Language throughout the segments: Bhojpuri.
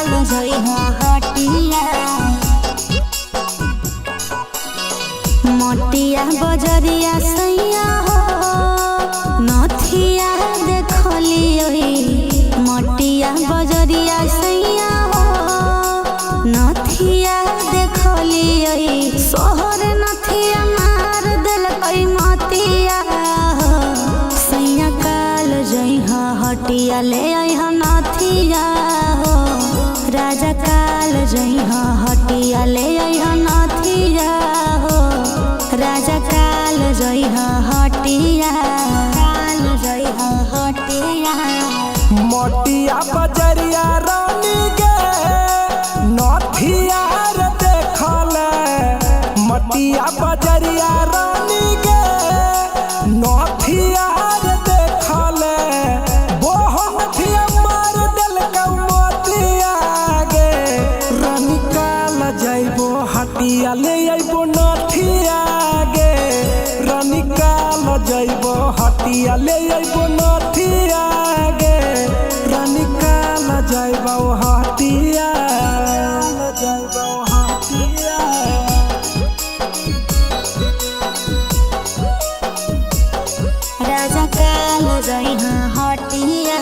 काल जइहा हटिया मटिया बजरिया सैया हो नथिया देखलियो मटिया बजरिया सैया हो नथिया देखलियो सोहर नथिया मार देलकै मतिया हो सैया काल जइहा हटिया ले अइहा नथिया हो राजा काल जइहा हटिया ले अइहा नथिया हो राजा काल जइहा हटिया काल जइहा हटिया मटिया बजरिया रानी गे नथिया रे देखले मटिया बजरिया रानी गे नथिया रे देखले बोहन थिया मार देलकै मोतिया गे रानी काल जइबो हटिया ले अइबो नथिया गे रानी काल जइबो हटिया ले अइबो नथिया गे रानी काल जइबो हटिया जइबो हटिया राजा काल जइहा हटिया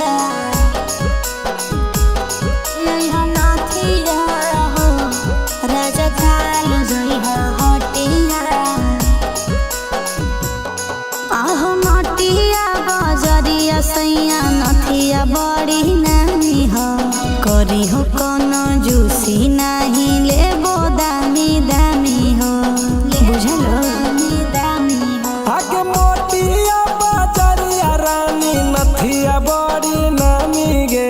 लइहा नथिया हो राजा काल जइहा हटिया आहो मटिया बजरिया सैया नथिया बड़ी नानी हो करी हो कोनो जूसी नहीं लेबो दामी दामी हो बुझलो दामी हो आगे मोटिया बजरिया रानी नथिया बड़ी नामी गे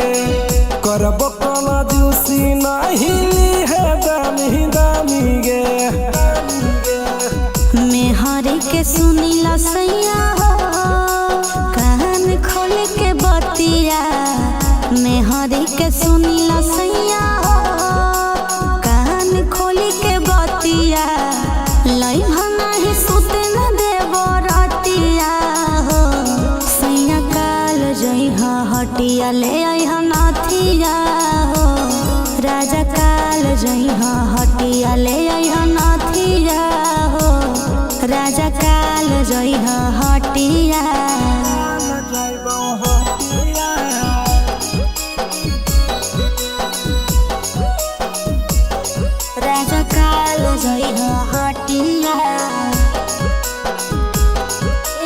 करबो कोनो जूसी नहीं ली है दामी दामी गे मेहरी के सुनीला सैया हो कान खोल के बतिया मेहरी के सुनीला सैया हो कान खोल के बतिया लइहा नहीं सुते न देबो रतिया हो सैया काल जइहा हटिया ले अइहा नथिया हो राजा काल जइहा हटिया ले अइहा नथिया हो राजा काल जइहा हटिया जइबो हटिया राजा काल जइहा हटिया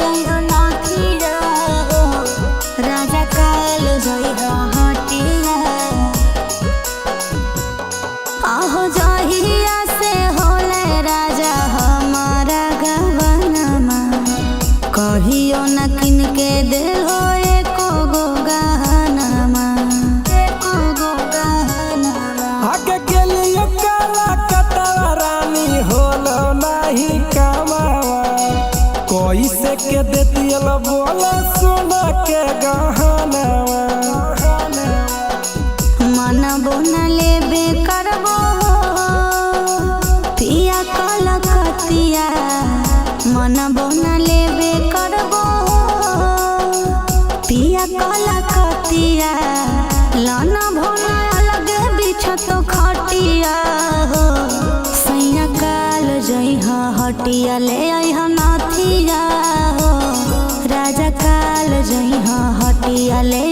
अइहा नथिया हो राजा काल जइहा हटिया आहो जहिया से होले राजा हमारा गवनमा कहियो न किन के देहो एको गो गहनमा एको गो गहनमा आगे के लिए काला कतवा रानी होलो नहीं कमावा कैसे के देतियल बोला सोना के गहनवा मनबो न लेबे करबो पिया कलकतिया मनबो न लेबे करबो पिया कलकतिया लाना भोना अलगे बिछ तो खटिया हो सैया काल जइहा हटिया ले अइहा नथिया हो राजा काल जइहा हटिया ले